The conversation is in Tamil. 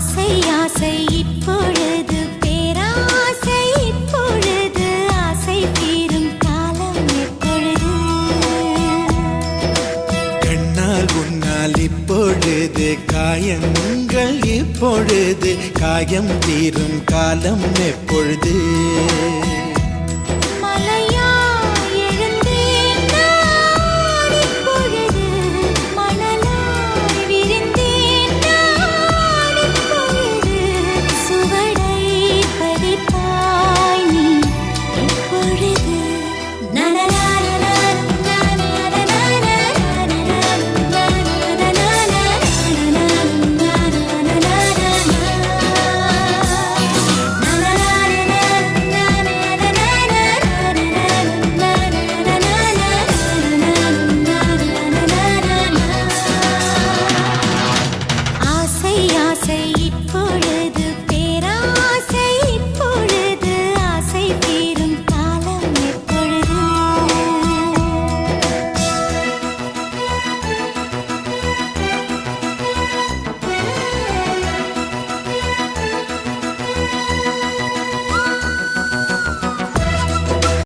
ஆசை ஆசை இப்பொழுது பேராசை இப்பொழுது ஆசை தீரும் காலம் எப்பொழுது கண்ணால் உன்னால் இப்பொழுது காயங்கள் இப்பொழுது காயம் தீரும் காலம் எப்பொழுது